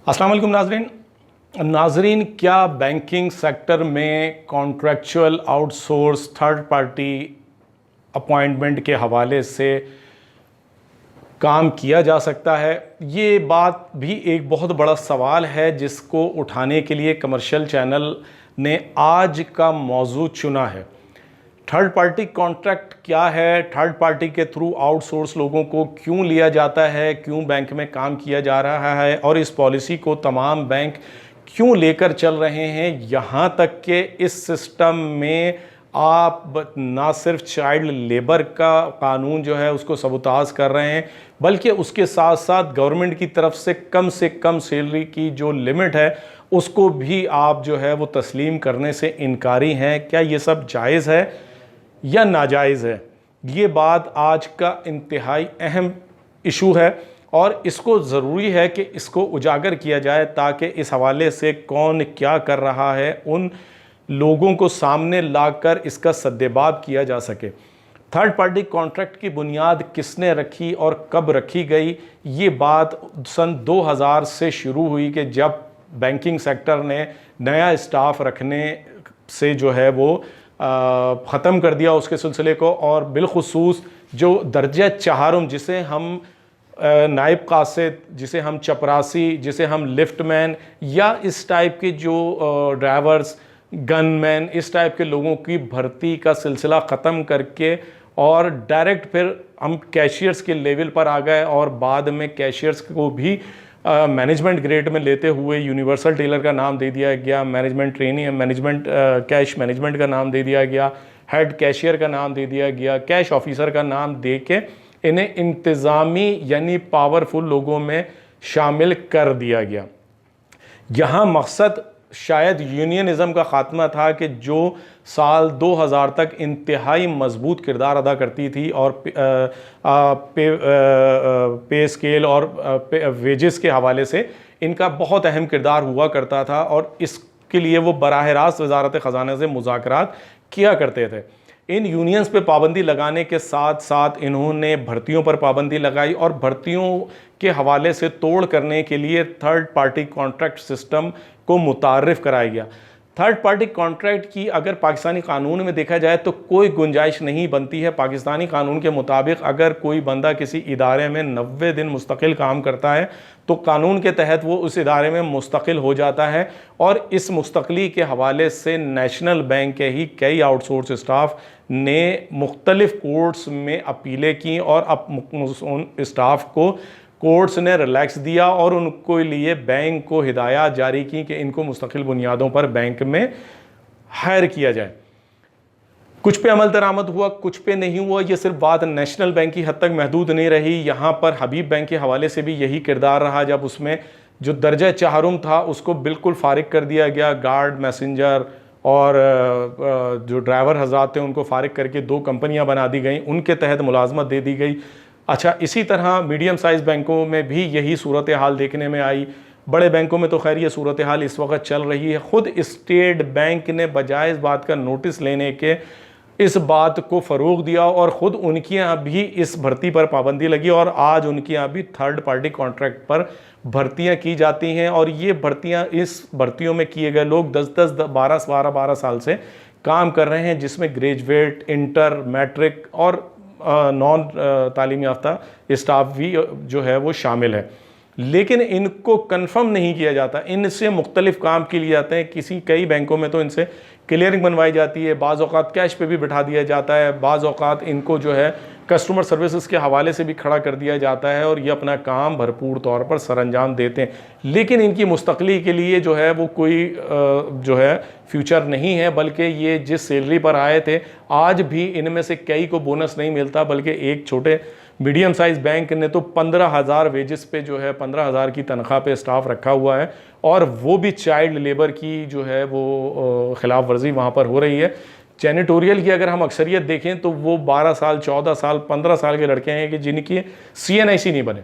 अस्सलाम वालेकुम नाजरीन, क्या बैंकिंग सेक्टर में contractual outsource third party appointment के हवाले से काम किया जा सकता है? ये बात भी एक बहुत बड़ा सवाल है जिसको उठाने के लिए कमर्शियल चैनल ने आज का मौजू चुना है। थर्ड पार्टी कॉन्ट्रैक्ट क्या है, थर्ड पार्टी के थ्रू आउटसोर्स लोगों को क्यों लिया जाता है, क्यों बैंक में काम किया जा रहा है और इस पॉलिसी को तमाम बैंक क्यों लेकर चल रहे हैं, यहाँ तक कि इस सिस्टम में आप ना सिर्फ चाइल्ड लेबर का कानून जो है उसको सबूताज कर रहे हैं, बल्कि उसके साथ साथ गवर्नमेंट की तरफ से कम सैलरी की जो लिमिट है उसको भी आप जो है वो तस्लीम करने से इनकारी हैं। क्या ये सब जायज़ है या नाजायज़ है? ये बात आज का इंतहाई अहम इशू है और इसको ज़रूरी है कि इसको उजागर किया जाए ताकि इस हवाले से कौन क्या कर रहा है उन लोगों को सामने लाकर इसका सद्देबाब किया जा सके। थर्ड पार्टी कॉन्ट्रैक्ट की बुनियाद किसने रखी और कब रखी गई? ये बात सन 2000 से शुरू हुई कि जब बैंकिंग सेक्टर ने नया स्टाफ रखने से जो है वो ख़त्म कर दिया उसके सिलसिले को, और बिलखुसूस जो दर्जा चहारुम जिसे हम नायब कासिद, जिसे हम चपरासी, जिसे हम लिफ्टमैन या इस टाइप के जो ड्राइवर्स, गनमैन, इस टाइप के लोगों की भर्ती का सिलसिला ख़त्म करके और डायरेक्ट फिर हम कैशियर्स के लेवल पर आ गए और बाद में कैशियर्स को भी मैनेजमेंट ग्रेड में लेते हुए यूनिवर्सल टेलर का नाम दे दिया गया, management trainee, management cash management का नाम दे दिया गया, हेड कैशियर का नाम दे दिया गया, कैश ऑफिसर का नाम दे के इन्हें इंतज़ामी यानी पावरफुल लोगों में शामिल कर दिया गया। यहाँ मकसद शायद यूनियनिज़म का ख़ात्मा था कि जो साल 2000 तक इंतहाई मजबूत किरदार अदा करती थी और पे स्केल और वेजेस के हवाले से इनका बहुत अहम किरदार हुआ करता था और इसके लिए वो बराह रास्त वजारत ख़जाना से मुज़ाकरात किया करते थे। इन यूनियंस पे पाबंदी लगाने के साथ साथ इन्होंने भर्तियों पर पाबंदी लगाई और भर्तियों के हवाले से तोड़ करने के लिए थर्ड पार्टी कॉन्ट्रैक्ट सिस्टम को मुतारिफ कराया गया। थर्ड पार्टी कॉन्ट्रैक्ट की अगर पाकिस्तानी कानून में देखा जाए तो कोई गुंजाइश नहीं बनती है। पाकिस्तानी कानून के मुताबिक अगर कोई बंदा किसी इदारे में 90 दिन मुस्तकिल काम करता है तो कानून के तहत वो उस इदारे में मुस्तकिल हो जाता है और इस मुस्तकिली के हवाले से नेशनल बैंक के ही कई आउटसोर्स स्टाफ ने मुख्तलिफ कोर्ट्स में अपीलें की और अब उन स्टाफ को कोर्ट्स ने रिलैक्स दिया और उनको लिए बैंक को हिदायत जारी की कि इनको मुस्तकिल बुनियादों पर बैंक में हायर किया जाए। कुछ पे अमल दरामद हुआ, कुछ पे नहीं हुआ। ये सिर्फ बात नेशनल बैंक की हद तक महदूद नहीं रही। यहाँ पर हबीब बैंक के हवाले से भी यही किरदार रहा जब उसमें जो दर्जा चहारुम था उसको बिल्कुल फारिग कर दिया गया। गार्ड, मैसेंजर और जो ड्राइवर हजरात थे उनको फारिग करके 2 कंपनियाँ बना दी गई, उनके तहत मुलाजमत दे दी गई। अच्छा, इसी तरह मीडियम साइज़ बैंकों में भी यही सूरत हाल देखने में आई। बड़े बैंकों में तो खैर ये सूरत हाल इस वक्त चल रही है। ख़ुद स्टेट बैंक ने बजाय इस बात का नोटिस लेने के इस बात को फ़रोग़ दिया और ख़ुद उनके यहाँ भी इस भर्ती पर पाबंदी लगी और आज उनके यहाँ भी थर्ड पार्टी कॉन्ट्रैक्ट पर भर्तियाँ की जाती हैं और ये भर्तियाँ, इस भर्तियों में किए गए लोग 10-10, 12 साल से काम कर रहे हैं, जिसमें ग्रेजुएट, इंटर, मैट्रिक और नॉन तालीम याफ्ता स्टाफ भी जो है वो शामिल है। लेकिन इनको कंफर्म नहीं किया जाता, इनसे मुख्तलिफ काम के लिए जाते हैं। कई बैंकों में तो इनसे क्लियरिंग बनवाई जाती है, बाज़ औक़ात कैश पे भी बिठा दिया जाता है, बाज़ औक़ात इनको जो है कस्टमर सर्विसेज के हवाले से भी खड़ा कर दिया जाता है और ये अपना काम भरपूर तौर पर सरअंजाम देते हैं। लेकिन इनकी मुस्तक़ली के लिए जो है वो कोई जो है फ्यूचर नहीं है, बल्कि ये जिस सैलरी पर आए थे आज भी इनमें से कई को बोनस नहीं मिलता, बल्कि एक छोटे मीडियम साइज़ बैंक ने तो 15,000 वेजेस पे जो है 15,000 की तनख्वाह पे स्टाफ रखा हुआ है और वो भी चाइल्ड लेबर की जो है वो ख़िलाफ़ वर्जी वहाँ पर हो रही है। जेनिटोरियल की अगर हम अक्सरियत देखें तो वो 12 साल, 14 साल, 15 साल के लड़के हैं कि जिनकी CNIC नहीं बने।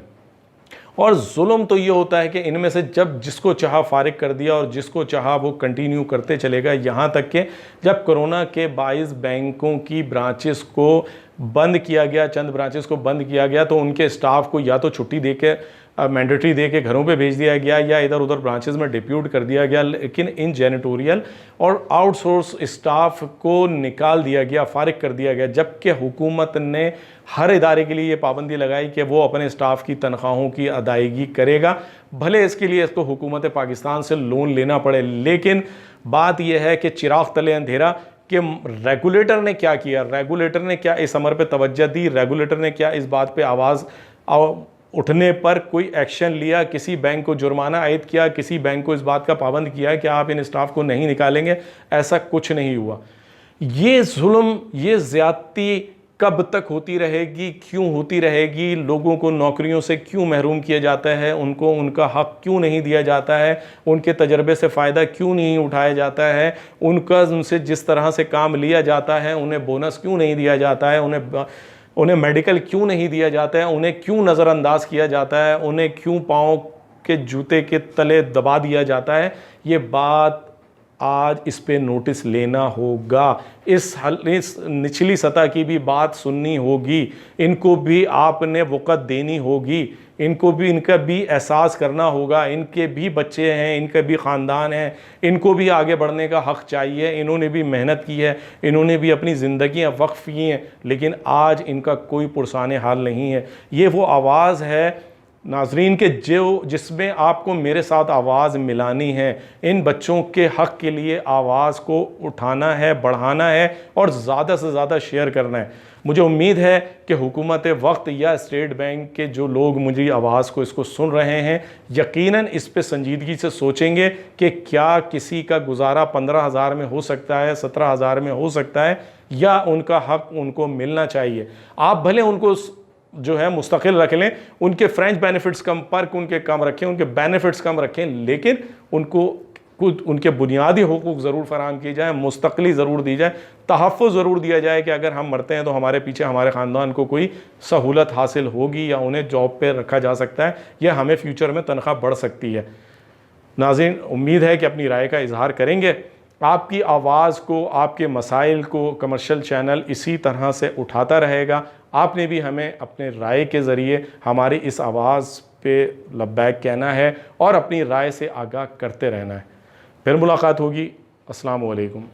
और जुल्म तो ये होता है कि इनमें से जब जिसको चाहा फारिग कर दिया और जिसको चाहा वो कंटिन्यू करते चलेगा, यहाँ तक कि जब कोरोना के 22 बैंकों की ब्रांचेस को बंद किया गया, चंद ब्रांचेस को बंद किया गया, तो उनके स्टाफ को या तो छुट्टी दे के मैंडेटरी दे के घरों पे भेज दिया गया या इधर उधर ब्रांचेस में डिप्यूट कर दिया गया, लेकिन इन जेनिटोरियल और आउटसोर्स स्टाफ को निकाल दिया गया, फारिग कर दिया गया, जबकि हुकूमत ने हर इदारे के लिए ये पाबंदी लगाई कि वो अपने स्टाफ की तनख्वाहों की अदायगी करेगा, भले इसके लिए इसको हुकूमत पाकिस्तान से लोन लेना पड़े। लेकिन बात यह है कि चिराग तले अंधेरा कि रेगुलेटर ने क्या किया, रेगुलेटर ने क्या इस अमर पे तवज्जो दी, रेगुलेटर ने क्या इस बात पे आवाज़ उठने पर कोई एक्शन लिया, किसी बैंक को जुर्माना आयद किया, किसी बैंक को इस बात का पाबंद किया कि आप इन स्टाफ को नहीं निकालेंगे, ऐसा कुछ नहीं हुआ। ये जुल्म, ये ज़्यादती कब तक होती रहेगी, क्यों होती रहेगी, लोगों को नौकरियों से क्यों महरूम किया जाता है, उनको उनका हक क्यों नहीं दिया जाता है, उनके तजर्बे से फ़ायदा क्यों नहीं उठाया जाता है, उनसे जिस तरह से काम लिया जाता है उन्हें बोनस क्यों नहीं दिया जाता है, उन्हें मेडिकल क्यों नहीं दिया जाता है, उन्हें क्यों नज़रअंदाज किया जाता है, उन्हें क्यों पाँव के जूते के तले दबा दिया जाता है, ये बात आज इस पे नोटिस लेना होगा। इस निचली सतह की भी बात सुननी होगी, इनको भी आपने वक़्त देनी होगी, इनका भी एहसास करना होगा, इनके भी बच्चे हैं, इनके भी ख़ानदान हैं, इनको भी आगे बढ़ने का हक़ चाहिए। इन्होंने भी मेहनत की है, इन्होंने भी अपनी ज़िंदगियाँ वक्फ़ की हैं, लेकिन आज इनका कोई पुरसाने हाल नहीं है। ये वो आवाज़ है नाजरीन के जिसमें आपको मेरे साथ आवाज़ मिलानी है, इन बच्चों के हक़ के लिए आवाज़ को उठाना है, बढ़ाना है और ज़्यादा से ज़्यादा शेयर करना है। मुझे उम्मीद है कि हुकूमत वक्त या स्टेट बैंक के जो लोग मुझे आवाज़ को इसको सुन रहे हैं, यकीनन इस पे संजीदगी से सोचेंगे कि क्या किसी का गुजारा 15,000 में हो सकता है, 17,000 में हो सकता है, या उनका हक़ उनको मिलना चाहिए। आप भले उनको जो है मुस्तकिल रख लें, उनके फ्रेंच बेनिफिट्स कम, पर्क उनके कम रखें, उनके बेनिफिट्स कम रखें, लेकिन उनको कुछ उनके बुनियादी हुकूक ज़रूर फराहम की जाए, मुस्तक़ली ज़रूर दी जाए, तहफ़्फ़ुज़ ज़रूर दिया जाए कि अगर हम मरते हैं तो हमारे पीछे हमारे ख़ानदान को कोई सहूलत हासिल होगी या उन्हें जॉब पे रखा जा सकता है या हमें फ्यूचर में तनख्वाह बढ़ सकती है। नाज़रीन, उम्मीद है कि अपनी राय का इजहार करेंगे। आपकी आवाज़ को, आपके मसाइल को कमर्शियल चैनल इसी तरह से उठाता रहेगा। आपने भी हमें अपने राय के ज़रिए हमारी इस आवाज़ पे लब्बैक कहना है और अपनी राय से आगाह करते रहना है। फिर मुलाकात होगी। अस्सलामु अलैकुम।